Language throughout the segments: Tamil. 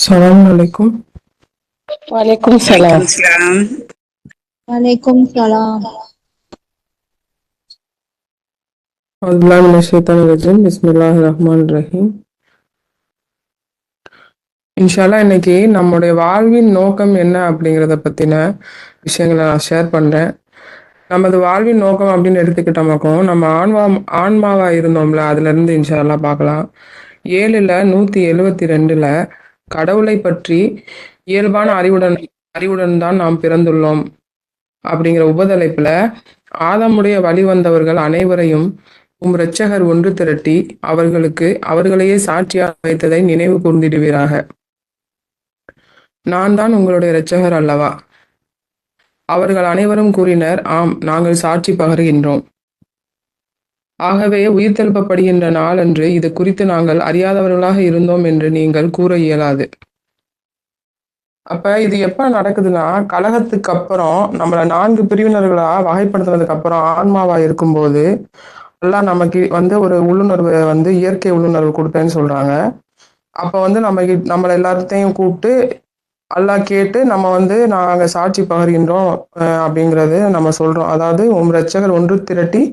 Salam alaikum. वालेकुम वालेकुम सलाम। सलाम। वालेकुम सलाम। அவுதுபில்லாஹி மினஷ் ஷைத்தானிர் ரஜீம். பிஸ்மில்லாஹிர் ரஹ்மானிர் ரஹீம். இன்ஷா அல்லாஹ் இன்னைக்கு நம்முடைய வாழ்வின் நோக்கம் என்ன அப்படிங்கிறத பத்தின விஷயங்களை நான் ஷேர் பண்றேன். நமது வாழ்வின் நோக்கம் அப்படின்னு எடுத்துக்கிட்டோமாக்கும் நம்ம ஆன்மாவா இருந்தோம்ல, அதுல இருந்து இன்ஷா அல்லாஹ் பார்க்கலாம். 7ல் 172ல கடவுளை பற்றி இயல்பான அறிவுடன் தான் நாம் பிறந்துள்ளோம் அப்படிங்கிற உபதலைப்புல ஆதமுடைய வழி வந்தவர்கள் அனைவரையும் இரட்சகர் ஒன்று திரட்டி அவர்களையே சாட்சியாக வைத்ததை நினைவு கூர்ந்திடுவீராக. நான் தான் உங்களுடைய இரட்சகர் அல்லவா? அவர்கள் அனைவரும் கூறினர், ஆம், நாங்கள் சாட்சி பகர்கின்றோம். ஆகவே உயிர்த்தெழுப்பப்படுகின்ற நாளன்று இது குறித்து நாங்கள் அறியாதவர்களாக இருந்தோம் என்று நீங்கள் கூற இயலாது. அப்ப இது எப்ப நடக்குதுன்னா, கலகத்துக்கு அப்புறம் நம்மள 4 பிரிவினர்களா வகைப்படுத்துனதுக்கு அப்புறம் ஆன்மாவா இருக்கும்போது அல்லாஹ் நமக்கு ஒரு உள்ளுணர்வு இயற்கை உள்ளுணர்வு கொடுத்தேன்னு சொல்றாங்க. அப்ப நம்மள எல்லாத்தையும் கூப்பிட்டு அல்லாஹ் கேட்டு நாங்க சாட்சி பகர்கின்றோம் அப்படிங்கிறது நம்ம சொல்றோம். அதாவது இரட்சகர் ஒன்று திரட்டி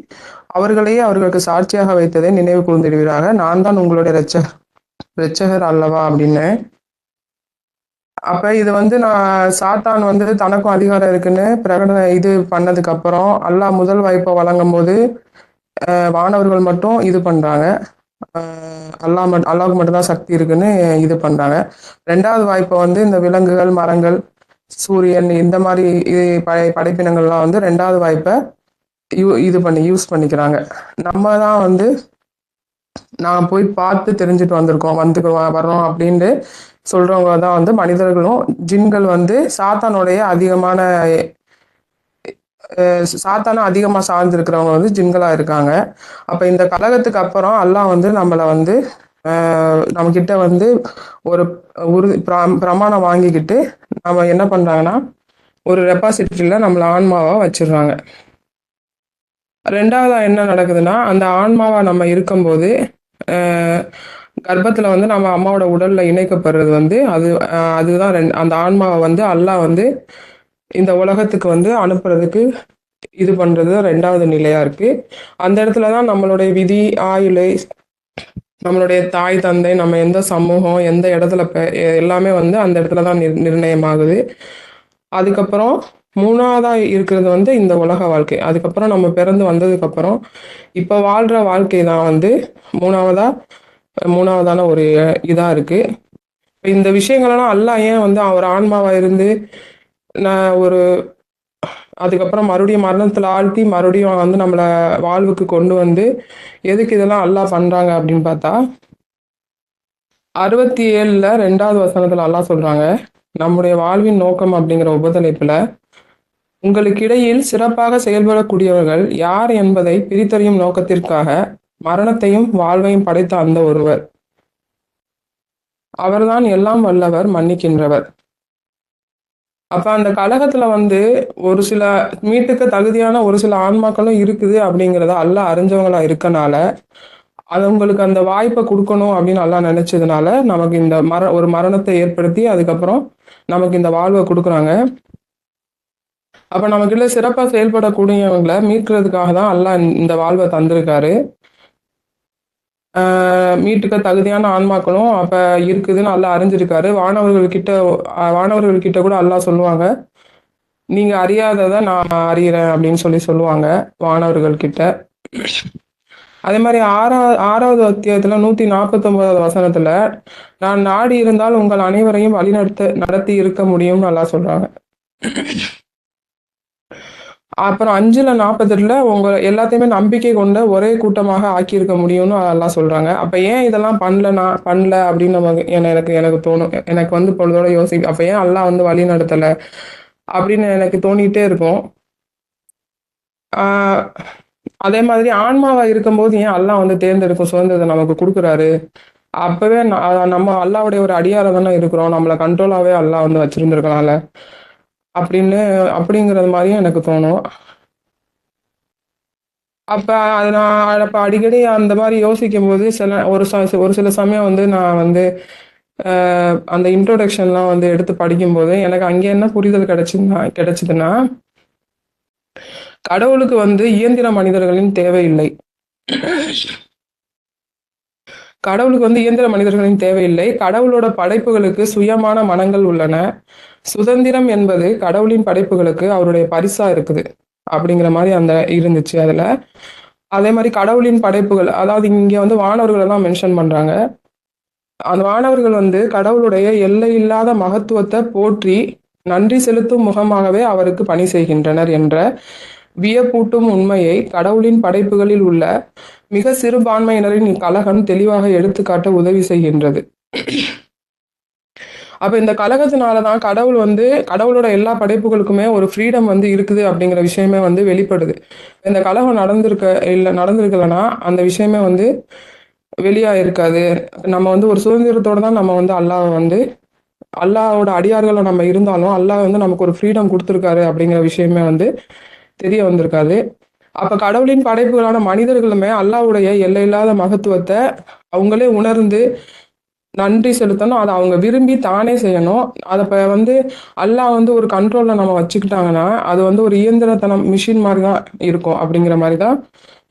அவர்களையே அவர்களுக்கு சாட்சியாக வைத்ததை நினைவு கூர்ந்திடுவீராக. நான் தான் உங்களுடைய இரட்சகர் அல்லவா அப்படின்னு. அப்ப இது நான் சாத்தான் தனக்கும் அதிகாரம் இருக்குன்னு பிரகடனை இது பண்ணதுக்கு அப்புறம் அல்லாஹ் முதல் வாய்ப்பை வழங்கும் போது வானவர்கள் மட்டும் இது பண்றாங்க. அல்லாஹ்வுக்கு மட்டும்தான் சக்தி இருக்குன்னு இது பண்றாங்க. 2வது வாய்ப்பை இந்த விலங்குகள், மரங்கள், சூரியன் இந்த மாதிரி படைப்பினங்கள்லாம் 2வது வாய்ப்பை யூஸ் பண்ணிக்கிறாங்க. நம்ம தான் நான் போய் பார்த்து தெரிஞ்சுட்டு வந்திருக்கோம், வர்றோம் அப்படின்ட்டு சொல்றவங்க தான் மனிதர்களும். ஜின்கள் சாத்தானுடைய சாத்தான அதிகமா சார்ந்திருக்கிறவங்க ஜின்களா இருக்காங்க. அப்ப இந்த கலகத்துக்கு அப்புறம் அல்லாஹ் நம்மள நம்ம கிட்ட ஒரு பிரமாணம் வாங்கிக்கிட்டு நம்ம என்ன பண்றாங்கன்னா, ஒரு ரெப்பாசிட்டரியில நம்மள ஆன்மாவா வச்சிடுறாங்க. 2வதா என்ன நடக்குதுன்னா, அந்த ஆன்மாவா நம்ம இருக்கும்போது கர்ப்பத்துல நம்ம அம்மாவோட உடல்ல இணைக்கப்படுறது அதுதான் அந்த ஆன்மாவை அல்லாஹ் இந்த உலகத்துக்கு அனுப்புறதுக்கு இது பண்றது 2வது நிலையா இருக்கு. அந்த இடத்துல தான் நம்மளுடைய விதி, ஆயுளை, நம்மளுடைய தாய் தந்தை, நம்ம எந்த சமூகம், எந்த இடத்துல எல்லாமே அந்த இடத்துல தான் நிர்ணயமாகுது. அதுக்கப்புறம் 3வதா இருக்கிறது இந்த உலக வாழ்க்கை. அதுக்கப்புறம் நம்ம பிறந்து வந்ததுக்கு அப்புறம் இப்ப வாழ்ற வாழ்க்கை தான் 3வதான ஒரு இதா இருக்கு. இந்த விஷயங்களெல்லாம் அல்லாஹ் ஏன் அவர் ஆன்மாவா இருந்து நான் அதுக்கப்புறம் மறுபடியும் மரணத்துல ஆழ்த்தி மறுபடியும் நம்மள வாழ்வுக்கு கொண்டு எதுக்கு இதெல்லாம் அல்லாஹ் பண்றாங்க அப்படின்னு பார்த்தா, 67ல 2வது வசனத்துல அல்லாஹ் சொல்றாங்க, நம்முடைய வாழ்வின் நோக்கம் அப்படிங்கிற உபதலைப்புல உங்களுக்கிடையில் சிறப்பாக செயல்படக்கூடியவர்கள் யார் என்பதை பிரித்தறியும் நோக்கத்திற்காக மரணத்தையும் வாழ்வையும் படைத்த அந்த ஒருவர். அவர்தான் எல்லாம் வல்லவர், மன்னிக்கின்றவர். அப்ப அந்த கலகத்துல ஒரு சில மீட்டுக்கு தகுதியான ஒரு சில ஆன்மாக்களும் இருக்குது அப்படிங்கிறத அல்லாஹ் அறிஞ்சவங்களா இருக்கனால, அது உங்களுக்கு அந்த வாய்ப்பை கொடுக்கணும் அப்படின்னு அல்லாஹ் நினைச்சதுனால நமக்கு இந்த ஒரு மரணத்தை ஏற்படுத்தி அதுக்கப்புறம் நமக்கு இந்த வாழ்வை கொடுக்குறாங்க. அப்ப நமக்குள்ள சிறப்பா செயல்படக்கூடியவங்களை மீட்கிறதுக்காக தான் அல்லாஹ் இந்த வாழ்வை தந்திருக்காரு. மீட்டுக்க தகுதியான ஆன்மாக்களும் அப்ப இருக்குதுன்னு அல்லாஹ் அறிஞ்சிருக்காரு. வானவர்கள் கிட்ட கூட அல்லாஹ் சொல்லுவாங்க, நீங்க அறியாததை நான் அறிகிறேன் அப்படின்னு சொல்லுவாங்க வானவர்கள் கிட்ட. அதே மாதிரி 6வது அத்தியாயத்துல 149வது வசனத்துல, நான் நாடி இருந்தால் உங்கள் அனைவரையும் நடத்தி இருக்க முடியும்னு அல்லாஹ் சொல்றாங்க. அப்புறம் 5:48 உங்க எல்லாத்தையுமே நம்பிக்கை கொண்ட ஒரே கூட்டமாக ஆக்கியிருக்க முடியும்னு எல்லாம் சொல்றாங்க. அப்ப ஏன் இதெல்லாம் பண்ணல அப்படின்னு எனக்கு தோணும். எனக்கு பொழுதோட அப்ப ஏன் அல்லாஹ் வழி நடத்தல அப்படின்னு எனக்கு தோணிட்டே இருக்கும். அதே மாதிரி ஆன்மாவா இருக்கும்போது ஏன் அல்லாஹ் தேர்ந்தெடுக்கும் சுதந்திரத்தை நமக்கு கொடுக்குறாரு? அப்பவே நம்ம அல்லாஹ்வுடைய ஒரு அடியாரா தானே இருக்கிறோம், நம்மள கண்ட்ரோலாவே அல்லாஹ் வச்சிருந்திருக்கலாம்ல அப்படிங்கிறது மாதிரியும் எனக்கு தோணும். அப்ப அது நான் அடிக்கடி அந்த மாதிரி யோசிக்கும் போது ஒரு சில சமயம் நான் அந்த இன்ட்ரோடக்ஷன்லாம் வந்து எடுத்து படிக்கும்போது எனக்கு அங்கே என்ன புரிதல் கிடைச்சதுன்னா கடவுளுக்கு வந்து இயந்திர மனிதர்களின் தேவையில்லை. கடவுளுக்கு வந்து இயந்திர மனிதர்களின் தேவையில்லை. கடவுளோட படைப்புகளுக்கு சுயமான மனங்கள் உள்ளன. சுதந்திரம் என்பது கடவுளின் படைப்புகளுக்கு அவருடைய பரிசா இருக்குது. அப்படிங்கிற மாதிரி அந்த இருந்துச்சு அதுல. அதே மாதிரி கடவுளின் படைப்புகள், அதாவது இங்க வந்து வானவர்களை தான் மென்ஷன் பண்றாங்க. அந்த வானவர்கள் வந்து கடவுளுடைய எல்லையில்லாத மகத்துவத்தை போற்றி நன்றி செலுத்தும் முகமாகவே அவருக்கு பணி செய்கின்றனர் என்ற வியப்பூட்டும் உண்மையை கடவுளின் படைப்புகளில் உள்ள மிக சிறுபான்மையினரின் கலகம் தெளிவாக எடுத்துக்காட்ட உதவி செய்கின்றது. அப்ப இந்த கலகத்தினாலதான் கடவுள் வந்து கடவுளோட எல்லா படைப்புகளுக்குமே ஒரு ஃப்ரீடம் வந்து இருக்குது அப்படிங்கிற விஷயமே வந்து வெளிப்படுது. இந்த கலகம் நடந்திருக்கலன்னா அந்த விஷயமே வந்து வெளியா இருக்காது. நம்ம வந்து ஒரு சுதந்திரத்தோட தான் நம்ம வந்து அல்லாஹ்வோட அடியார்களா நம்ம இருந்தாலும் அல்லாஹ் வந்து நமக்கு ஒரு ஃப்ரீடம் கொடுத்துருக்காரு அப்படிங்கிற விஷயமே வந்து தெரிய வந்திருக்காது. அப்ப கடவுளின் படைப்புகளான மனிதர்களுமே அல்லாஹ்வுடைய எல்லையில்லாத மகத்துவத்தை அவங்களே உணர்ந்து நன்றி செலுத்தணும். அதை அவங்க விரும்பி தானே செய்யணும். அதை இப்போ வந்து அல்லாஹ் வந்து ஒரு கண்ட்ரோலில் நம்ம வச்சுக்கிட்டாங்கன்னா அது வந்து ஒரு இயந்திரத்தனம் மிஷின் மாதிரி தான் இருக்கும் அப்படிங்கிற மாதிரி தான்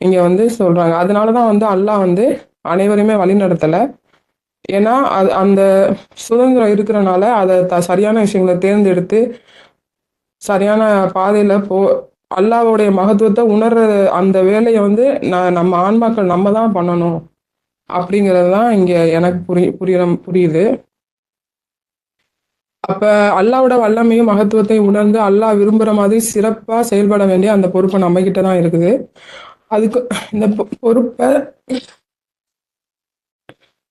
இங்கே வந்து சொல்கிறாங்க. அதனால தான் வந்து அல்லாஹ் வந்து அனைவருமே வழி நடத்தலை. ஏன்னா அந்த சுதந்திரம் இருக்கிறனால அதை சரியான விஷயங்களை தேர்ந்தெடுத்து சரியான பாதையில் அல்லாஹ்வுடைய மகத்துவத்தை உணர்ற அந்த வேலையை வந்து நம்ம ஆன்மாக்கள் நம்ம தான் பண்ணணும் அப்படிங்கிறது தான் இங்கே எனக்கு புரியுது. அப்ப அல்லாஹ்வோட வல்லமையும் மகத்துவத்தையும் உணர்ந்து அல்லாஹ் விரும்புகிற மாதிரி சிறப்பாக செயல்பட வேண்டிய அந்த பொறுப்பை நம்ம கிட்ட தான் இருக்குது. அதுக்கு இந்த பொறுப்பை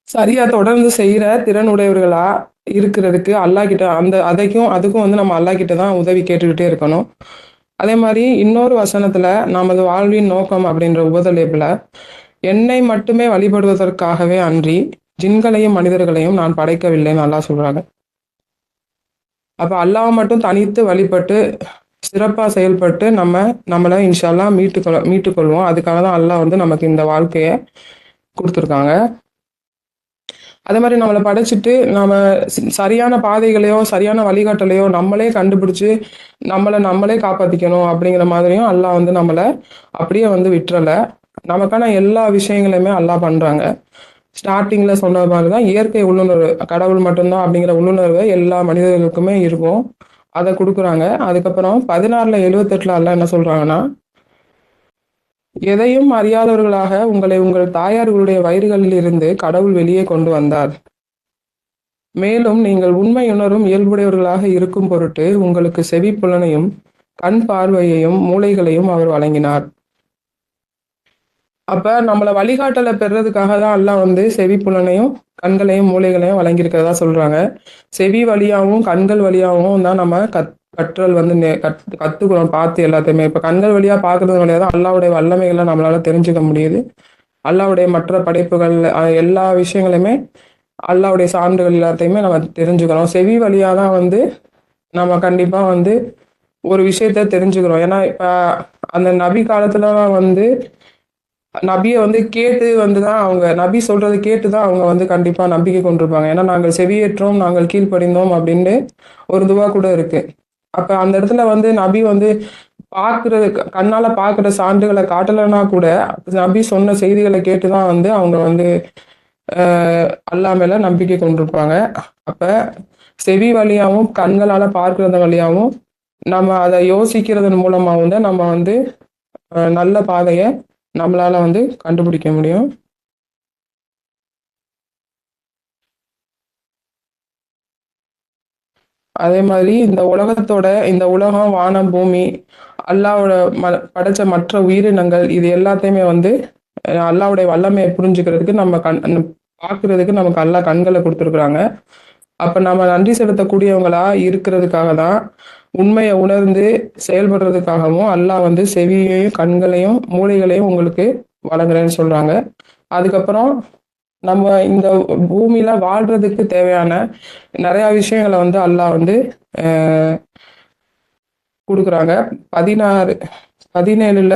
சரியா தொடர்ந்து செய்கிற திறனுடையவர்களா இருக்கிறதுக்கு அல்லாஹ் கிட்ட அதுக்கும் வந்து நம்ம அல்லாஹ் கிட்ட தான் உதவி கேட்டுக்கிட்டே இருக்கணும். அதே மாதிரி இன்னொரு வசனத்துல நமது வாழ்வின் நோக்கம் அப்படின்ற உபதலைப்புல என்னை மட்டுமே வழிபடுவதற்காகவே அன்றி ஜின்களையும் மனிதர்களையும் நான் படைக்கவில்லைன்னு அல்லாஹ் சொல்றாங்க. அப்ப அல்லாஹ் மட்டும் தனித்து வழிபட்டு சிறப்பா செயல்பட்டு நம்மளை இன்ஷா அல்லாஹ் மீட்டுக்கொள்வோம். அதுக்காக தான் அல்லாஹ் வந்து நமக்கு இந்த வாழ்க்கையை கொடுத்துருக்காங்க. அதே மாதிரி நம்மளை படைச்சிட்டு நம்ம சரியான பாதைகளையோ சரியான வழிகாட்டலையோ நம்மளே கண்டுபிடிச்சு நம்மளே காப்பாற்றிக்கணும் அப்படிங்கிற மாதிரியும் அல்லாஹ் வந்து நம்மளை அப்படியே வந்து விட்டுறலை. நமக்கான எல்லா விஷயங்களையுமே அல்லாஹ் பண்றாங்க. ஸ்டார்டிங்ல சொன்ன மாதிரி தான் இயற்கை உள்ளுணர்வு கடவுள் மட்டும்தான் அப்படிங்கிற உள்ளுணர்வு எல்லா மனிதர்களுக்குமே இருக்கும். அதை கொடுக்குறாங்க. அதுக்கப்புறம் 16:78 அல்லாஹ் என்ன சொல்றாங்கன்னா, எதையும் அறியாதவர்களாக உங்களை உங்கள் தாயார்களுடைய வயிறுகளில் இருந்து கடவுள் வெளியே கொண்டு வந்தார். மேலும் நீங்கள் உண்மையுணரும் இயல்புடையவர்களாக இருக்கும் பொருட்டு உங்களுக்கு செவி புலனையும் கண் பார்வையையும் மூளைகளையும் அவர் வழங்கினார். அப்ப நம்மளை வழிகாட்டலை பெறதுக்காக தான் அல்லாஹ் வந்து செவி புலனையும் கண்களையும் மூளைகளையும் வழங்கியிருக்கிறதா சொல்றாங்க. செவி வழியாகவும் கண்கள் வழியாகவும் தான் நம்ம கற்றல் வந்து கத்துக்கிறோம் பார்த்து எல்லாத்தையுமே. இப்ப கண்கள் வழியா பார்க்கறது வழியா தான் அல்லாஹ்வுடைய வல்லமைகளை நம்மளால தெரிஞ்சுக்க முடியுது. அல்லாஹ்வுடைய மற்ற படைப்புகள் எல்லா விஷயங்களுமே அல்லாஹ்வுடைய சான்றுகள் எல்லாத்தையுமே நம்ம தெரிஞ்சுக்கிறோம். செவி வழியா தான் வந்து நம்ம கண்டிப்பா வந்து ஒரு விஷயத்த தெரிஞ்சுக்கிறோம். ஏன்னா இப்ப அந்த நபி காலத்துலலாம் வந்து நபியை வந்து கேட்டு வந்து தான் அவங்க நபி சொல்றதை கேட்டு தான் அவங்க வந்து கண்டிப்பா நம்பிக்கை கொண்டிருப்பாங்க. ஏன்னா நாங்கள் செவியேற்றோம் நாங்கள் கீழ்ப்படிந்தோம் அப்படின்னு ஒரு துவா கூட இருக்கு. அப்ப அந்த இடத்துல வந்து நபி வந்து கண்ணால பார்க்குற சான்றுகளை காட்டலைன்னா கூட நபி சொன்ன செய்திகளை கேட்டுதான் வந்து அவங்க வந்து அல்லாஹ் மேல நம்பிக்கை கொண்டிருப்பாங்க. அப்ப செவி வழியாவும் கண்களால பார்க்கறது வழியாவும் நம்ம அதை யோசிக்கிறதன் மூலமாகவும் தான் நம்ம வந்து நல்ல பாதையை நம்மளால வந்து கண்டுபிடிக்க முடியும். அதே மாதிரி இந்த உலகம் வானம் பூமி அல்லாவோட படைச்ச மற்ற உயிரினங்கள் இது எல்லாத்தையுமே வந்து அல்லாவுடைய வல்லமையை புரிஞ்சுக்கிறதுக்கு நம்ம பார்க்கறதுக்கு நமக்கு அல்லா கண்களை கொடுத்துருக்குறாங்க. அப்ப நம்ம நன்றி செலுத்தக்கூடியவங்களா இருக்கிறதுக்காக தான் உண்மையை உணர்ந்து செயல்படுறதுக்காகவும் அல்லாஹ் வந்து செவியையும் கண்களையும் மூளைகளையும் உங்களுக்கு வழங்குறேன்னு சொல்றாங்க. அதுக்கப்புறம் நம்ம இந்த பூமியில வாழ்றதுக்கு தேவையான நிறைய விஷயங்களை வந்து அல்லாஹ் வந்து கொடுக்குறாங்க. 17ல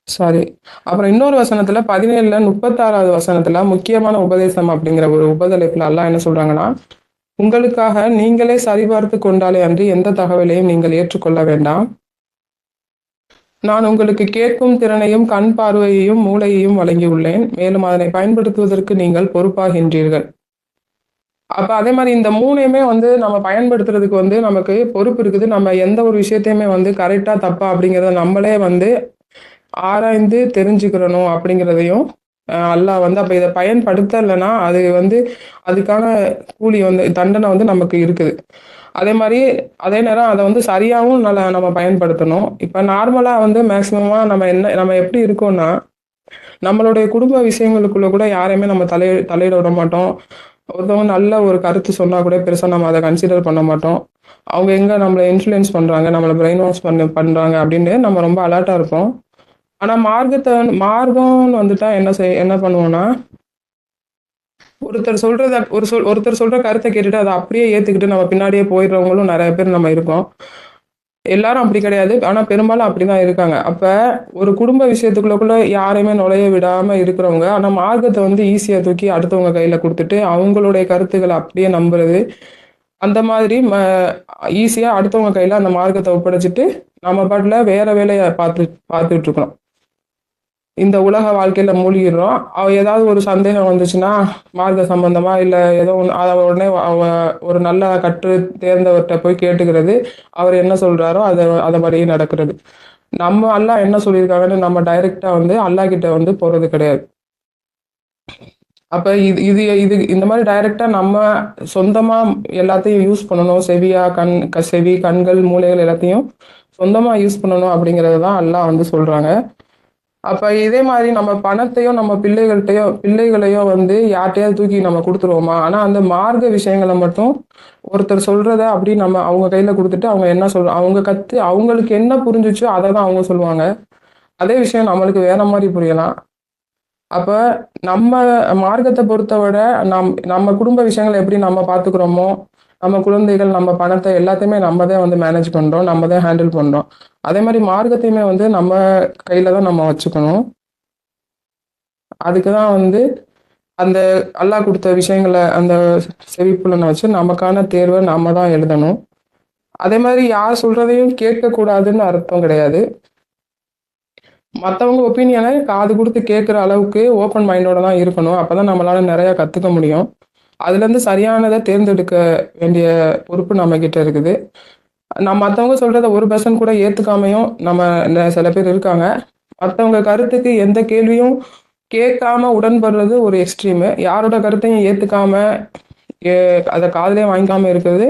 சாரி. அப்புறம் இன்னொரு வசனத்துல 17ல 36வது வசனத்துல முக்கியமான உபதேசம் அப்படிங்கிற ஒரு உபதலைப்புல அல்லாஹ் என்ன சொல்றாங்கன்னா, உங்களுக்காக நீங்களே சரிபார்த்து கொண்டாலே அன்றி எந்த தகவலையும் நீங்கள் ஏற்றுக்கொள்ள வேண்டாம். நான் உங்களுக்கு கேட்கும் திறனையும் கண் பார்வையையும் மூளையையும் வழங்கியுள்ளேன். மேலும் அதனை பயன்படுத்துவதற்கு நீங்கள் பொறுப்பாகின்றீர்கள். அப்ப அதே மாரி இந்த 3யுமே வந்து நம்ம பயன்படுத்துறதுக்கு வந்து நமக்கு பொறுப்பு இருக்குது. நம்ம எந்த ஒரு விஷயத்தையுமே வந்து கரெக்ட்டா, தப்பா அப்படிங்கிறத நம்மளே வந்து ஆராய்ந்து தெரிஞ்சுக்கிறணும் அப்படிங்கிறதையும் அல்லாஹ் வந்து அப்ப இத பயன்படுத்தலைன்னா, அது வந்து அதுக்கான கூலி வந்து தண்டனை வந்து நமக்கு இருக்குது. அதே மாரி அதே நேரம் அத வந்து சரியாவும் நம்ம பயன்படுத்தணும். இப்ப நார்மலா வந்து மேக்ஸிமமா நம்ம எப்படி இருக்கோம்னா, நம்மளுடைய குடும்ப விஷயங்களுக்குள்ள கூட யாரையுமே நம்ம தலையிட விட மாட்டோம். ஒருத்தவங்க நல்ல ஒரு கருத்து சொன்னா கூட பெருசா நம்ம அத கன்சிடர் பண்ண மாட்டோம். அவங்க எங்க நம்மள இன்ஃப்ளூயன்ஸ் பண்றாங்க, நம்மள பிரெயின் வாஷ் பண்றாங்க அப்படின்னு நம்ம ரொம்ப அலர்ட்டா இருப்போம். ஆனா மார்க்கம்னு வந்துட்டா என்ன பண்ணுவோம்னா, ஒருத்தர் சொல்ற கருத்த கேட்டுட்டு அத அப்படியே ஏத்துக்கிட்டு நம்ம பின்னாடியே போயிடுறவங்களும் நெறைய பேர் நம்ம இருக்கோம். எல்லாரும் அப்படி கிடையாது. ஆனா பெரும்பாலும் அப்படிதான் இருக்காங்க. அப்ப ஒரு குடும்ப விஷயத்துக்குள்ளக்குள்ள யாரையுமே நுழைய விடாம இருக்கிறவங்க, ஆனா மார்க்கத்த வந்து ஈஸியா தூக்கி அடுத்தவங்க கையில குடுத்துட்டு, அவங்களுடைய கருத்துக்கள அப்படியே நம்புறது. அந்த மாதிரி ஈஸியா அடுத்தவங்க கையில அந்த மார்க்கத்த ஒப்படைச்சுட்டு, நம்ம பாட்டுல வேற வேலைய பார்த்துட்டு இருக்கோம். இந்த உலக வாழ்க்கையில மூழ்கிடுறோம். ஏதாவது ஒரு சந்தேகம் வந்துச்சுன்னா, மார்க்க சம்பந்தமா இல்ல ஏதோ ஒண்ணு அத உடனே ஒரு நல்ல கற்று தேர்ந்தவர்ட்ட போய் கேட்டுக்கிறது. அவர் என்ன சொல்றாரோ அதபடியே நடக்கிறது. நம்ம அல்லாஹ் என்ன சொல்லியிருக்காங்கன்னு நம்ம டைரக்ட்டா வந்து அல்லாஹ் கிட்ட வந்து போறது கிடையாது. அப்ப இது இது இது இந்த மாரி டைரக்ட்டா நம்ம சொந்தமா எல்லாத்தையும் யூஸ் பண்ணணும். செவி, கண்கள், மூளைகள் எல்லாத்தையும் சொந்தமா யூஸ் பண்ணணும் அப்படிங்கிறது தான் அல்லாஹ் வந்து சொல்றாங்க. அப்ப இதே மாரி நம்ம பணத்தையோ, நம்ம பிள்ளைகளையோ வந்து யார்ட்டயாவது தூக்கி நம்ம குடுத்துருவோமா? ஆனா அந்த மார்க்க விஷயங்கள மட்டும் ஒருத்தர் சொல்றத அப்படி நம்ம அவங்க கையில குடுத்துட்டு, அவங்க என்ன அவங்க அவங்களுக்கு என்ன புரிஞ்சுச்சோ அத தான் அவங்க சொல்லுவாங்க. அதே விஷயம் நம்மளுக்கு வேற மாரி புரியலாம். அப்ப நம்ம மார்க்கத்த பொறுத்தவிட நம்ம குடும்ப விஷயங்கள எப்படி நம்ம பார்த்துக்கிறோமோ, நம்ம குழந்தைகள், நம்ம பணத்த எல்லாத்தையுமே நம்ம தான் வந்து மேனேஜ் பண்றோம். நம்ம தான் ஹேண்டில் பண்றோம். அதே மாரி மார்க்கத்தையுமே வந்து நம்ம கையில தான் நம்ம வச்சுக்கணும். அதுக்கு தான் வந்து அந்த அல்லாஹ் குடுத்த விஷயங்கள அந்த செவிப்புலன வச்சு நமக்கான தேர்வ நாம தான் எழுதணும். அதே மாரி யார் சொல்றதையும் கேட்கக்கூடாதுன்னு அர்த்தம் கிடையாது. மத்தவங்க ஒப்பீனியன காது குடுத்து கேட்கிற அளவுக்கு ஓப்பன் மைண்டோட தான் இருக்கணும். அப்பதான் நம்மளால நெறைய கத்துக்க முடியும். அதுலேருந்து சரியானத தேர்ந்தெடுக்க வேண்டிய பொறுப்பு நம்மகிட்ட இருக்குது. மத்தவங்க சொல்றத 1% கூட ஏத்துக்காமயும் சில பேர் இருக்காங்க. மத்தவங்க கருத்துக்கு எந்த கேள்வியும் கேட்காம உடன்படுறது ஒரு எக்ஸ்ட்ரீமு. யாரோட கருத்தையும் ஏத்துக்காம, எ அத காதுலயே வாங்கிக்காம இருக்கிறது,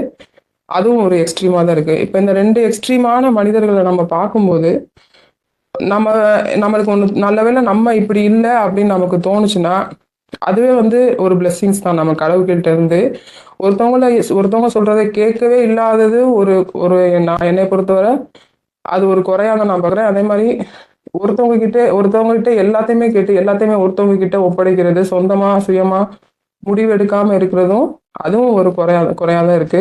அதுவும் ஒரு எக்ஸ்ட்ரீமா தான் இருக்கு. இப்ப இந்த 2 எக்ஸ்ட்ரீமான மனிதர்கள நம்ம பார்க்கும்போது, நம்ம நம்மளுக்கு ஒண்ணு நல்ல வேளை நம்ம இப்படி இல்ல அப்படின்னு நமக்கு தோணுச்சுன்னா, அதுவே வந்து ஒரு பிளெஸ்ஸிங்ஸ் தான் நம்ம கடவுள்கிட்ட இருந்து. ஒருத்தவங்க சொல்றத கேட்கவே இல்லாதது ஒரு ஒரு என்னைய பொறுத்தவரை அது ஒரு குறையா தான் நான் பார்க்குறேன். அதே மாரி ஒருத்தவங்க கிட்ட எல்லாத்தையுமே கேட்டு, எல்லாத்தையுமே ஒருத்தவங்க கிட்ட ஒப்படைக்கிறது, சொந்தமா, சுயமா முடிவு எடுக்காம இருக்கிறதும், அதுவும் ஒரு குறையா தான் இருக்கு.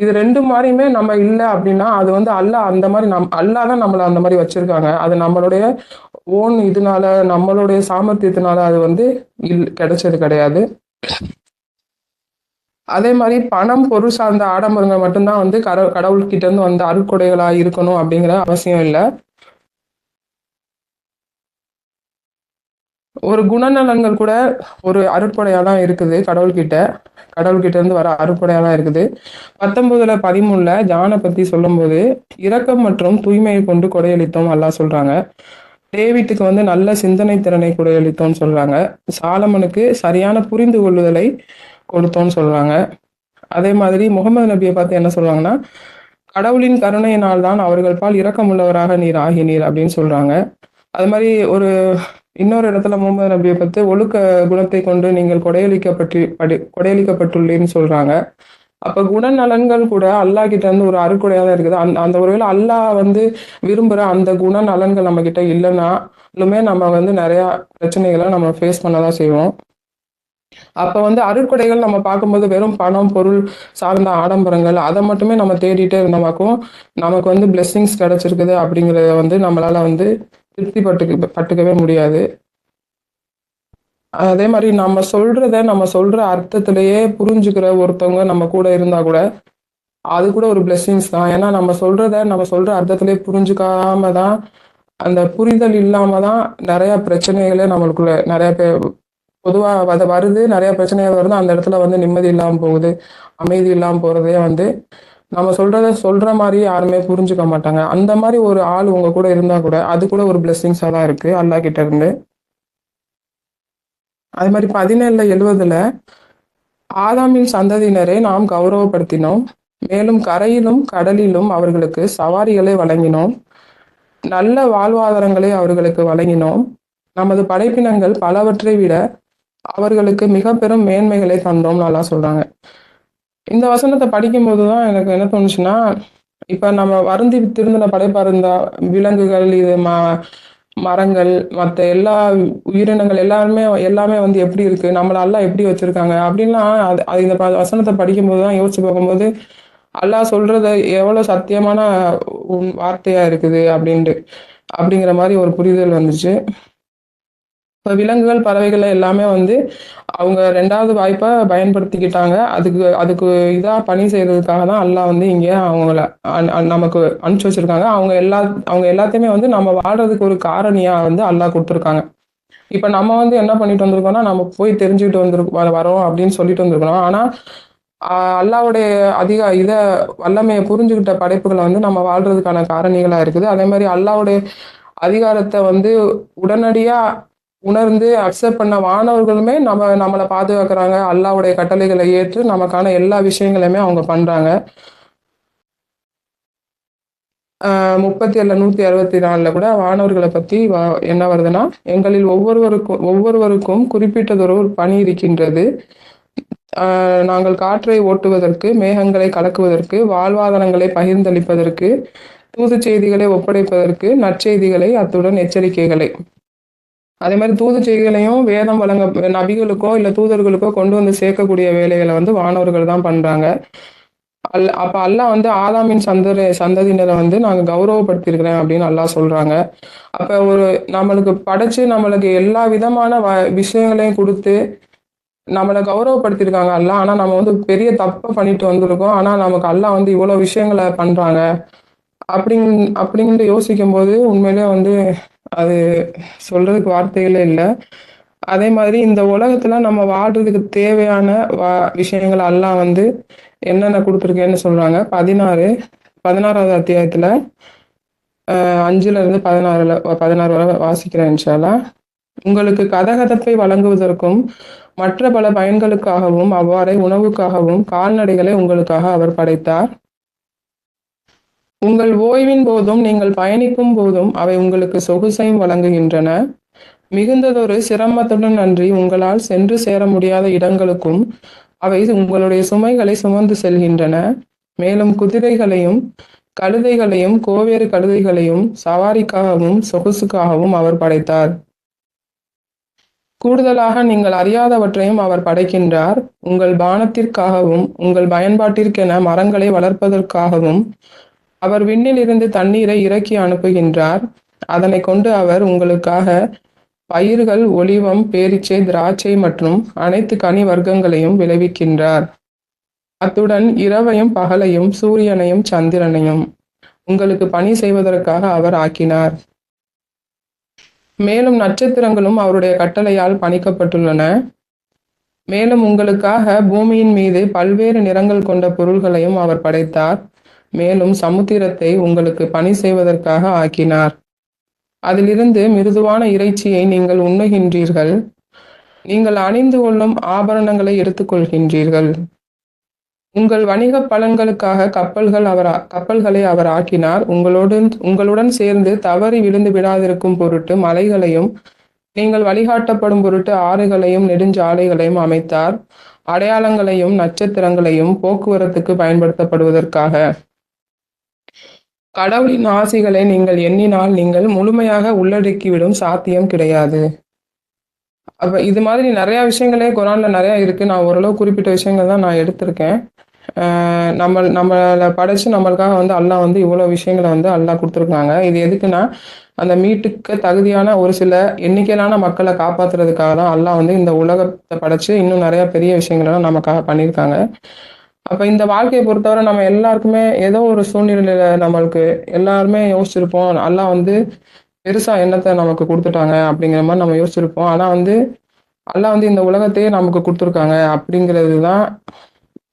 இது 2 மாரியுமே நம்ம இல்ல அப்டின்னா, அது வந்து அல்லாஹ் தான் நம்மள அந்த மாரி வச்சிருக்காங்க. அது நம்மளுடைய இதனால, நம்மளுடைய சாமர்த்தியத்தினால அது வந்து கிடைச்சது கிடையாது. அதே மாரி பணம், பொருள் சார்ந்த ஆடம்பரங்கள் மட்டும் தான் வந்து கடவுள்கிட்ட இருந்து வந்த அருட்கொடைகளா இருக்கணும் அப்டிங்கிற அவசியம் இல்ல. ஒரு குணநலன்கள் கூட ஒரு அருட்கொடையா தான் இருக்குது கடவுள்கிட்ட. கடவுள்கிட்ட இருந்து வர அருட்கொடையா தான் இருக்குது. 19ல 13ல ஜான பத்தி சொல்லும்போது, இரக்கம் மற்றும் தூய்மையை கொண்டு கொடையளித்தோம் அல்லாஹ் சொல்றாங்க. டேவிட்டுக்கு வந்து நல்ல சிந்தனை திறனை கொடையளித்தோம்னு சொல்றாங்க. சாலமனுக்கு சரியான புரிந்து கொள்ளுதலை கொடுத்தோம்னு சொல்றாங்க. அதே மாதிரி முகமது நபிய பார்த்து என்ன சொல்றாங்கன்னா, கடவுளின் கருணையினால் தான் அவர்கள் பால் இரக்கமுள்ளவராக நீர் ஆகினீர் அப்படின்னு சொல்றாங்க. அது மாரி இன்னொரு இடத்துல முகமது நபிய பத்தி ஒழுக்க குணத்தை கொண்டு நீங்கள் கொடையளிக்கப்பட்டுள்ளேன்னு சொல்றாங்க. அப்ப குணநலன்கள் கூட அல்லாஹ் கிட்ட இருந்து ஒரு அருட்கொடையா தான் இருக்குது. அந்த அந்த ஒருவேளை அல்லாஹ் வந்து விரும்புற அந்த குணநலன்கள் நம்ம கிட்ட இல்லைனாலுமே நம்ம வந்து நிறைய பிரச்சனைகளை நம்ம ஃபேஸ் பண்ண தான் செய்வோம். அப்ப வந்து அருட்கொடைகள் நம்ம பார்க்கும்போது வெறும் பணம், பொருள் சார்ந்த ஆடம்பரங்கள் அதை மட்டுமே நம்ம தேடிட்டே இருந்தோமாக்கும் நமக்கு வந்து பிளெஸ்ஸிங்ஸ் கிடைச்சிருக்குது அப்படிங்கிறத வந்து நம்மளால வந்து திருப்தி பட்டுக்கவே முடியாது. அதே மாதிரி நம்ம சொல்ற அர்த்தத்திலேயே புரிஞ்சுக்கிற ஒருத்தவங்க நம்ம கூட இருந்தா கூட அது கூட ஒரு பிளெஸிங்ஸ் தான். ஏன்னா நம்ம சொல்ற அர்த்தத்திலேயே புரிஞ்சுக்காம தான், அந்த புரிதல் இல்லாம தான் நிறைய பிரச்சனைகளே நம்மளுக்குள்ள நிறைய பேர் பொதுவா வருது. நிறைய பிரச்சனைகள் வருது. அந்த இடத்துல வந்து நிம்மதி இல்லாம போகுது, அமைதி இல்லாம போறதே வந்து நம்ம சொல்றத சொல்ற மாதிரி யாருமே புரிஞ்சுக்க மாட்டாங்க. அந்த மாதிரி ஒரு ஆள் உங்க கூட இருந்தா கூட அது கூட ஒரு பிளெஸிங்ஸா தான் இருக்கு அல்லாஹ் கிட்ட இருந்து. அது மாதிரி 17:70 ஆதாமின் சந்ததியினரை நாம் கௌரவப்படுத்தினோம். மேலும் கரையிலும் கடலிலும் அவர்களுக்கு சவாரிகளை வழங்கினோம். நல்ல வாழ்வாதாரங்களை அவர்களுக்கு வழங்கினோம். நமது படைப்பினங்கள் பலவற்றை விட அவர்களுக்கு மிக பெரும் மேன்மைகளை தந்தோம் நல்லா சொல்றாங்க. இந்த வசனத்தை படிக்கும்போது தான் எனக்கு என்ன தோணுச்சுன்னா, இப்ப நம்ம வருந்தி திருந்தின படைப்பா இருந்தா விலங்குகள், இது மரங்கள், மற்ற எல்லா உயிரினங்கள் எல்லாமே வந்து எப்படி இருக்கு, நம்மள அல்லாஹ் எப்படி வச்சிருக்காங்க அப்படின்லாம் அது அது இந்த வசனத்தை படிக்கும்போது தான் யோசிச்சு பார்க்கும்போது அல்லாஹ் சொல்றது எவ்வளவு சத்தியமான வார்த்தையா இருக்குது அப்படிங்கிற மாதிரி ஒரு புரிதல் வந்துச்சு. இப்போ விலங்குகள் பறவைகள் எல்லாமே வந்து அவங்க ரெண்டாவது வாய்ப்பை பயன்படுத்திக்கிட்டாங்க. அதுக்கு அதுக்கு இதாக பணி செய்யறதுக்காக தான் அல்லாஹ் வந்து இங்கே அவங்கள நமக்கு அனுப்பிச்சு வச்சிருக்காங்க. அவங்க எல்லாத்தையுமே வந்து நம்ம வாழ்றதுக்கு ஒரு காரணியா வந்து அல்லாஹ் கொடுத்துருக்காங்க. இப்ப நம்ம வந்து என்ன பண்ணிட்டு வந்திருக்கோம்னா, நம்ம போய் தெரிஞ்சுக்கிட்டு வரோம் அப்படின்னு சொல்லிட்டு வந்திருக்கோம். ஆனா அல்லாஹ்வுடைய வல்லமையை புரிஞ்சுக்கிட்ட படைப்புகளை வந்து நம்ம வாழ்றதுக்கான காரணிகளா இருக்குது. அதே மாதிரி அல்லாஹ்வுடைய அதிகாரத்தை வந்து உடனடியா உணர்ந்து அக்செப்ட் பண்ண வானவர்களுமே நம்மளை பாதுகாக்கிறாங்க. அல்லாஹ்வுடைய கட்டளைகளை ஏற்று நமக்கான எல்லா விஷயங்களையுமே அவங்க பண்றாங்க. 37:164 கூட வானவர்களை பத்தி என்ன வருதுன்னா, எங்களில் ஒவ்வொருவருக்கும் குறிப்பிட்டதொரு பணி இருக்கின்றது. நாங்கள் காற்றை ஓட்டுவதற்கு, மேகங்களை கலக்குவதற்கு, வாழ்வாதாரங்களை பகிர்ந்தளிப்பதற்கு, தூது செய்திகளை ஒப்படைப்பதற்கு, நற்செய்திகளை, அத்துடன் எச்சரிக்கைகளை. அதே மாதிரி தூது செய்திகளையும் வேதம் வழங்க நபிகளுக்கோ இல்ல தூதர்களுக்கோ கொண்டு வந்து சேர்க்கக்கூடிய வேலைகளை வந்து வானவர்கள் தான் பண்றாங்க. அப்ப அல்லாஹ் வந்து ஆதாமின் சந்ததியினரை வந்து நாங்க கௌரவப்படுத்தியிருக்கிறேன் அப்படின்னு அல்லாஹ் சொல்றாங்க. அப்ப நம்மளுக்கு படைச்சு நம்மளுக்கு எல்லா விதமான விஷயங்களையும் கொடுத்து நம்மளை கௌரவப்படுத்தியிருக்காங்க அல்லாஹ். ஆனா நம்ம வந்து பெரிய தப்பை பண்ணிட்டு வந்திருக்கோம். ஆனா நமக்கு அல்லாஹ் வந்து இவ்வளவு விஷயங்களை பண்றாங்க அப்படின்ட்டு யோசிக்கும் போது உண்மையிலே வந்து அது சொல்றதுக்கு வார்த்தைகளே இல்லை. அதே மாதிரி இந்த உலகத்துல நம்ம வாழ்றதுக்கு தேவையான விஷயங்கள் அல்லாஹ் வந்து என்னென்ன கொடுத்துருக்கேன்னு சொல்றாங்க. 16வது அத்தியாயத்துல 5-16 வரை வாசிக்கிறேன் இன்ஷா அல்லாஹ். உங்களுக்கு கதகதப்பை வழங்குவதற்கும் மற்ற பல பயன்களுக்காகவும் அவ்வாறே உணவுக்காகவும் கால்நடைகளை உங்களுக்காக அவர் படைத்தார். உங்கள் ஓய்வின் போதும் நீங்கள் பயணிக்கும் போதும் அவை உங்களுக்கு சொகுசையும் வழங்குகின்றன. மிகுந்ததொரு சிரமத்துடன் அன்றி உங்களால் சென்று சேர முடியாத இடங்களுக்கும் அவை உங்களுடைய சுமைகளை சுமந்து செல்கின்றன. மேலும் குதிரைகளையும் கழுதைகளையும் கோவேறு கழுதைகளையும் சவாரிக்காகவும் சொகுசுக்காகவும் அவர் படைத்தார். கூடுதலாக நீங்கள் அறியாதவற்றையும் அவர் படைக்கின்றார். உங்கள் பானத்திற்காகவும் உங்கள் பயன்பாட்டிற்கென மரங்களை வளர்ப்பதற்காகவும் அவர் விண்ணில் இருந்து தண்ணீரை இறக்கி அனுப்புகின்றார். அதனை கொண்டு அவர் உங்களுக்காக பயிர்கள், ஒலிவம், பேரீச்சை, திராட்சை மற்றும் அனைத்து கனி வர்க்கங்களையும் விளைவிக்கின்றார். அத்துடன் இரவையும் பகலையும் சூரியனையும் சந்திரனையும் உங்களுக்கு பணி செய்வதற்காக அவர் ஆக்கினார். மேலும் நட்சத்திரங்களும் அவருடைய கட்டளையால் பணிக்கப்பட்டுள்ளன. மேலும் உங்களுக்காக பூமியின் மீது பல்வேறு நிறங்கள் கொண்ட பொருள்களையும் அவர் படைத்தார். மேலும் சமுத்திரத்தை உங்களுக்கு பணி செய்வதற்காக ஆக்கினார். அதிலிருந்து மிருதுவான இறைச்சியை நீங்கள் உண்ணுகின்றீர்கள். நீங்கள் அணிந்து கொள்ளும் ஆபரணங்களை எடுத்துக்கொள்கின்றீர்கள். உங்கள் வணிக பலன்களுக்காக கப்பல்களை அவர் ஆக்கினார். உங்களுடன் சேர்ந்து தவறி விழுந்து விடாதிருக்கும் பொருட்டு மலைகளையும் நீங்கள் வழிகாட்டப்படும் பொருட்டு ஆறுகளையும் நெடுஞ்சாலைகளையும் அமைத்தார். அடையாளங்களையும் நட்சத்திரங்களையும் போக்குவரத்துக்கு பயன்படுத்தப்படுவதற்காக. கடவுளின் ஆசிகளை நீங்கள் எண்ணினால் நீங்கள் முழுமையாக உள்ளடக்கிவிடும் சாத்தியம் கிடையாது. அப்ப இது மாதிரி நிறைய விஷயங்களே குரான்ல நிறைய இருக்கு. நான் ஓரளவு குறிப்பிட்ட விஷயங்கள் தான் நான் எடுத்திருக்கேன். நம்மளை படைச்சு நம்மளுக்காக வந்து அல்லாஹ் வந்து இவ்வளோ விஷயங்களை வந்து அல்லாஹ் கொடுத்துருக்காங்க. இது எதுக்குன்னா, அந்த மீட்டுக்க தகுதியான ஒரு சில எண்ணிக்கையிலான மக்களை காப்பாத்துறதுக்காக தான் அல்லாஹ் வந்து இந்த உலகத்தை படைச்சு இன்னும் நிறைய பெரிய விஷயங்களெல்லாம் நமக்காக பண்ணியிருக்காங்க. அப்ப இந்த வாழ்க்கையை பொறுத்தவரை நம்ம எல்லாருக்குமே ஏதோ ஒரு சூழ்நிலையில நம்மளுக்கு எல்லாருமே யோசிச்சிருப்போம். அல்லாஹ் வந்து பெருசா என்னத்த நமக்கு குடுத்துட்டாங்க அப்படிங்கிற மாரி நம்ம யோசிச்சிருப்போம். ஆனா வந்து அல்லாஹ் வந்து இந்த உலகத்தையே நமக்கு குடுத்துருக்காங்க அப்படிங்கிறது தான்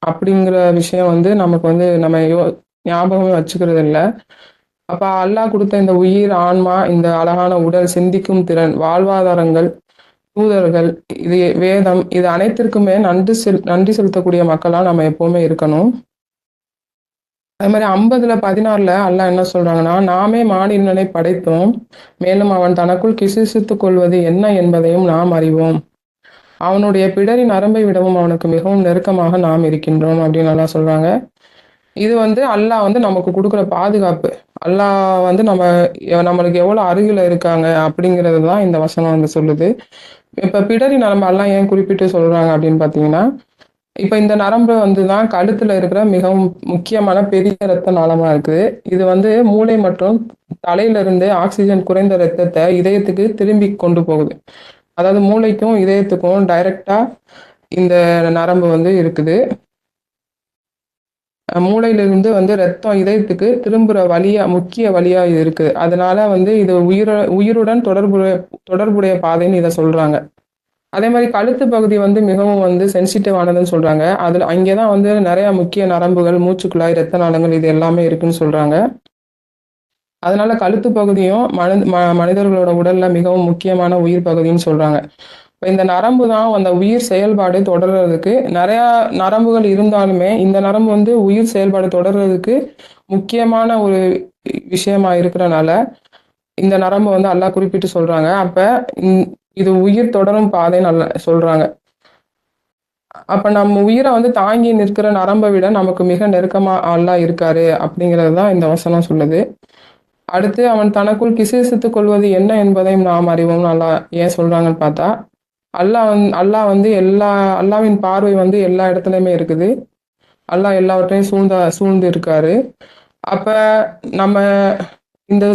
அப்படிங்கிற விஷயம் வந்து நமக்கு வந்து நம்ம ஞாபகமே வச்சுக்கிறது இல்ல. அப்ப அல்லாஹ் குடுத்த இந்த உயிர், ஆன்மா, இந்த அழகான உடல், சிந்திக்கும் திறன், வாழ்வாதாரங்கள், தூதர்கள், இது வேதம் இது அனைத்திற்குமே நன்றி செலுத்தக்கூடிய மக்களா நம்ம எப்பவுமே இருக்கணும். அது மாரி 50ல 16ல அல்லாஹ் என்ன சொல்றாங்கன்னா, நாமே மானிடனை படைத்தோம். மேலும் அவன் தனக்குள் கிசுகிசுத்துக் கொள்வது என்ன என்பதையும் நாம் அறிவோம். அவனுடைய பிடரி நரம்பை விடவும் அவனுக்கு மிகவும் நெருக்கமாக நாம் இருக்கின்றோம் அப்படின்னு அல்லாஹ் சொல்றாங்க. இது வந்து அல்லாஹ் வந்து நமக்கு குடுக்குற பாதுகாப்பு. அல்லாஹ் வந்து நம்மளுக்கு எவ்வளோ அருகில இருக்காங்க அப்படிங்கிறது தான் இந்த வசனம் வந்து சொல்லுது. இப்ப பிடரி நரம்பு அல்லாஹ் ஏன் குறிப்பிட்டு சொல்றாங்க அப்படின்னு பார்த்தீங்கன்னா, இப்ப இந்த நரம்பு வந்து தான் கழுத்துல இருக்கிற மிகவும் முக்கியமான பெரிய இரத்த நாளமா இருக்குது. இது வந்து மூளை மற்றும் தலையிலிருந்து ஆக்ஸிஜன் குறைந்த இரத்தத்த இதயத்துக்கு திரும்பி கொண்டு போகுது. அதாவது மூளைக்கும், இதயத்துக்கும் டைரக்ட்டா இந்த நரம்பு வந்து இருக்குது. மூளையிலிருந்து வந்து ரத்தம் இதயத்துக்கு திரும்புற முக்கிய வழியா இது இருக்குது. அதனால வந்து இது உயிருடன் தொடர்புடைய பாதைன்னு இத சொல்றாங்க. அதே மாரி கழுத்து பகுதி வந்து மிகவும் வந்து சென்சிட்டிவ் ஆனதுன்னு சொல்றாங்க. அங்கே தான் வந்து நெறைய முக்கிய நரம்புகள், மூச்சுக்குழாய், இரத்த நாளங்கள் இது எல்லாமே இருக்குன்னு சொல்றாங்க. அதனால கழுத்து பகுதியும் மனிதர்களோட உடல்ல மிகவும் முக்கியமான உயிர் பகுதின்னு சொல்றாங்க. இப்ப இந்த நரம்பு தான் அந்த உயிர் செயல்பாடு தொடர்றதுக்கு நெறையா நரம்புகள் இருந்தாலுமே, இந்த நரம்பு வந்து உயிர் செயல்பாடு தொடர்றதுக்கு முக்கியமான ஒரு விஷயமா இருக்கிறனால, இந்த நரம்பு வந்து அல்லாஹ் குறிப்பிட்டு சொல்றாங்க. அப்ப இது உயிர் தொடரும் பாதைன்னு சொல்றாங்க. அப்ப நம்ம உயிரை வந்து தாங்கி நிற்கிற நரம்பை விட நமக்கு மிக நெருக்கமா அல்லாஹ் இருக்காரு அப்படிங்கிறது தான் இந்த வசனம் சொல்லுது. அடுத்து அவன் தனக்குள் கிசுகிசுத்துக் கொள்வது என்ன என்பதையும் நாம் அறிவோம்னு அல்லாஹ் ஏன் சொல்றாங்கன்னு பார்த்தா, அல்லாஹ் வந்து அல்லாஹ்வின் பார்வை வந்து எல்லா இடத்துலயுமே இருக்குது. அல்லாஹ் எல்லாவற்றையும் சூழ்ந்து இருக்காரு. அப்ப நம்ம இந்த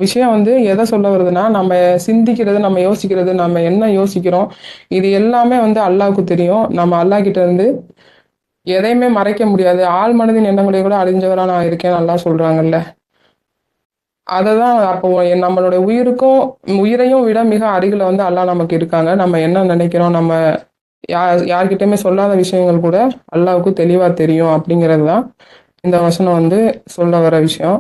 விஷயம் வந்து எதை சொல்ல வருதுன்னா, நம்ம சிந்திக்கிறது, நம்ம யோசிக்கிறது, நம்ம என்ன யோசிக்கிறோம், இது எல்லாமே வந்து அல்லாஹ்வுக்கு தெரியும். நம்ம அல்லாஹ் கிட்ட இருந்து எதையுமே மறைக்க முடியாது. ஆழ் மனதின் எண்ணங்களை கூட அறிஞ்சவரா நான் இருக்கேன்னு அல்லாஹ் சொல்றாங்கல்ல. அததான் அப்போ நம்மளுடைய உயிரையும் விட மிக அருகில வந்து அல்லாஹ் நமக்கு இருக்காங்க. நம்ம என்ன நினைக்கிறோம், நம்ம யார்கிட்டயுமே சொல்லாத விஷயங்கள் கூட அல்லாஹ்வுக்கு தெளிவா தெரியும் அப்படிங்கிறது தான் இந்த வசனம் வந்து சொல்ல வர விஷயம்.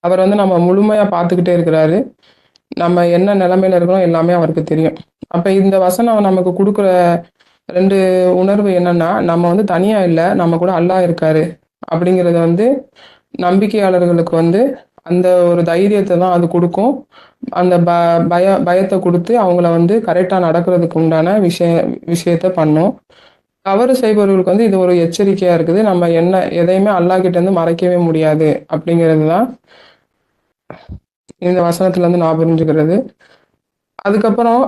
அவர் வந்து நம்ம முழுமையா பார்த்துக்கிட்டே இருக்கிறாரு. நம்ம என்ன நிலைமையில இருக்கிறோம் எல்லாமே அவருக்கு தெரியும். அப்ப இந்த வசனம் நமக்கு குடுக்குற 2 உணர்வு என்னன்னா, நம்ம வந்து தனியா இல்ல, நம்ம கூட அல்லாஹ் இருக்காரு அப்படிங்கிறத வந்து நம்பிக்கையாளர்களுக்கு வந்து அந்த ஒரு தைரியத்த தான் அது குடுக்கும். அந்த பயத்த குடுத்து அவங்கள வந்து கரெக்ட்டா நடக்கிறதுக்கு உண்டான விஷயத்த பண்ணும். தவறு செய்பவர்களுக்கு வந்து இது ஒரு எச்சரிக்கையா இருக்குது. நம்ம எதையுமே அல்லாஹ் கிட்ட இருந்து மறைக்கவே முடியாது அப்படிங்கிறது தான் இந்த வசனத்துல இருந்து நான் புரிஞ்சுக்கிறது. அதுக்கப்புறம்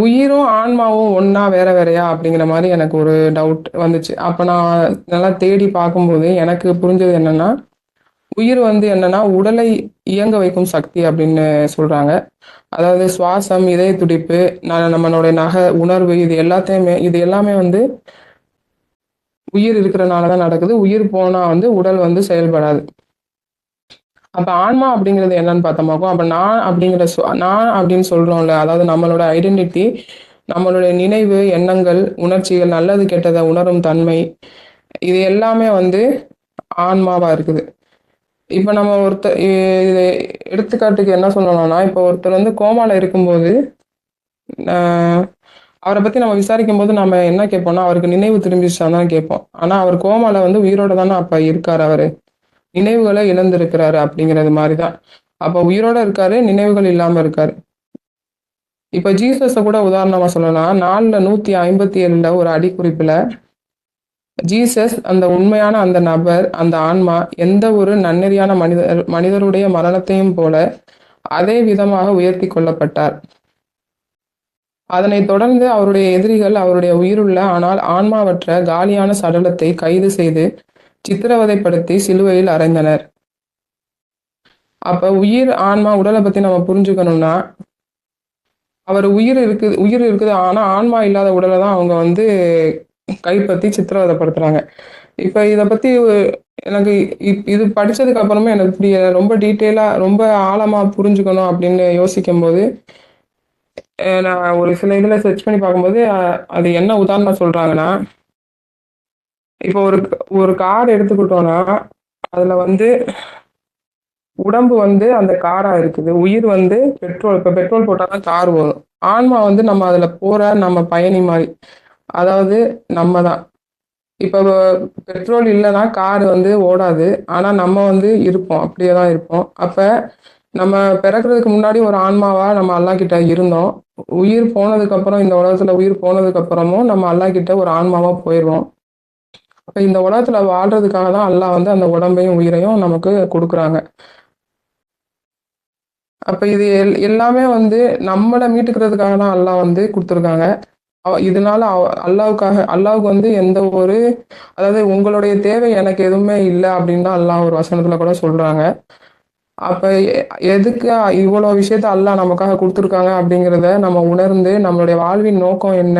உயிரும் ஆன்மாவும் ஒண்ணா வேற வேறயா அப்படிங்கிற மாரி எனக்கு ஒரு டவுட் வந்துச்சு. அப்ப நான் நல்லா தேடி பார்க்கும்போது எனக்கு புரிஞ்சது என்னன்னா, உயிர் வந்து என்னன்னா உடலை இயங்க வைக்கும் சக்தி அப்படின்னு சொல்றாங்க. அதாவது சுவாசம், இதய துடிப்பு, நம்மளுடைய உணர்வு இது எல்லாமே வந்து உயிர் இருக்கிறனால தான் நடக்குது. உயிர் போனா வந்து உடல் வந்து செயல்படாது. அப்ப ஆன்மா அப்படிங்கிறது என்னன்னு பார்த்தோமாக்கும், அப்ப நான் அப்படின்னு சொல்றோம்ல, அதாவது நம்மளோட ஐடென்டிட்டி, நம்மளுடைய நினைவு, எண்ணங்கள், உணர்ச்சிகள், நல்லது கெட்டத உணரும் தன்மை, இது எல்லாமே வந்து ஆன்மாவா இருக்குது. இப்ப நம்ம இது எடுத்துக்காட்டுக்கு என்ன சொல்லணும்னா, இப்ப ஒருத்தர் வந்து கோமால இருக்கும்போது, அ அவர பத்தி நம்ம விசாரிக்கும்போது நம்ம என்ன கேட்போம்னா, அவருக்கு நினைவு திரும்பிருச்சான்னு தான் கேட்போம். ஆனா அவர் கோமால வந்து உயிரோட தானே அப்ப இருக்காரு அவரு. நினைவுகள இழந்திருக்கிறாரு அப்படிங்கிறது மாரி தான். அப்ப உயிரோட இருக்காரு, நினைவுகள் இல்லாம இருக்காரு. இப்ப ஜீசஸ கூட உதாரணமா சொல்லலாம். 4ல 157ல ஒரு அடிக்குறிப்புல, ஜீசஸ் அந்த உண்மையான அந்த நபர், அந்த ஆன்மா எந்த ஒரு நன்னெறியான மனிதருடைய மரணத்தையும் போல அதே விதமாக உயர்த்திக் கொள்ளப்பட்டார். அதனைத் தொடர்ந்து அவருடைய எதிரிகள் அவருடைய உயிருள்ள ஆனால் ஆன்மாவற்ற காலியான சடலத்தை கைது செய்து சித்திரவதைப்படுத்தி சிலுவையில் அறைந்தனர். அப்ப உயிர் ஆன்மா உடலை பத்தி நம்ம புரிஞ்சுக்கணும்னா, அவர் உயிர் இருக்குது ஆனா ஆன்மா இல்லாத உடலை தான் அவங்க வந்து கைப்பற்றி சித்திரவதைப்படுத்துறாங்க. இப்ப இத பத்தி எனக்கு இது படிச்சதுக்கு அப்புறமே எனக்கு புரியல. ரொம்ப டீட்டெயிலா ரொம்ப ஆழமா புரிஞ்சுக்கணும் அப்படின்னு யோசிக்கும்போது, நான் ஒரு சில இதுல சர்ச் பண்ணி பார்க்கும்போது, அது என்ன உதாரணம் சொல்றாங்கன்னா, இப்போ ஒரு ஒரு கார் எடுத்துக்கிட்டோம்னா, அதுல வந்து உடம்பு வந்து அந்த காரா இருக்குது. உயிர் வந்து பெட்ரோல். இப்ப பெட்ரோல் போட்டா தான் கார் வரும். ஆன்மா வந்து நம்ம அதுல போற நம்ம பயணி மாரி. அதாவது நம்ம தான். இப்ப பெட்ரோல் இல்லன்னா கார் வந்து ஓடாது. ஆனா நம்ம வந்து இருப்போம். அப்படியே தான் இருப்போம். அப்ப நம்ம பிறக்கறதுக்கு முன்னாடி ஒரு ஆன்மாவா நம்ம அல்லாஹ் கிட்ட இருந்தோம். உயிர் போனதுக்கு அப்புறம் இந்த உலகத்துல உயிர் போனதுக்கு அப்புறமும் நம்ம அல்லாஹ் கிட்ட ஒரு ஆன்மாவா போயிருவோம். அப்ப இந்த உலகத்துல வாழ்றதுக்காக தான் அல்லாஹ் வந்து அந்த உடம்பையும் உயிரையும் நமக்கு குடுக்குறாங்க. அப்ப இது எல்லாமே வந்து நம்மள மீட்டுக்கிறதுக்காக தான் அல்லாஹ் வந்து குடுத்துருக்காங்க. இதனால அல்லாஹ்வுக்கு வந்து எந்த ஒரு அதாவது உங்களுடைய தேவை எனக்கு எதுவுமே இல்ல அப்படின்னு தான் அல்லாஹ் ஒரு வசனத்துல கூட சொல்றாங்க. அப்ப எதுக்கு இவ்வளோ விஷயத்த அல்லாஹ் நமக்காக குடுத்துருக்காங்க அப்படிங்கிறத நம்ம உணர்ந்து நம்மளுடைய வாழ்வின் நோக்கம் என்ன?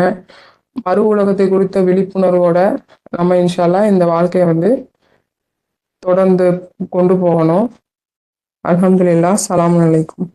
மறு உலகத்தை குறித்த விழிப்புணர்வோட நம்ம இன்ஷா அல்லாஹ் இந்த வாழ்க்கைய வந்து தொடர்ந்து கொண்டு போகணும். அல்ஹம்துலில்லாஹ். ஸலாமு அலைக்கும்.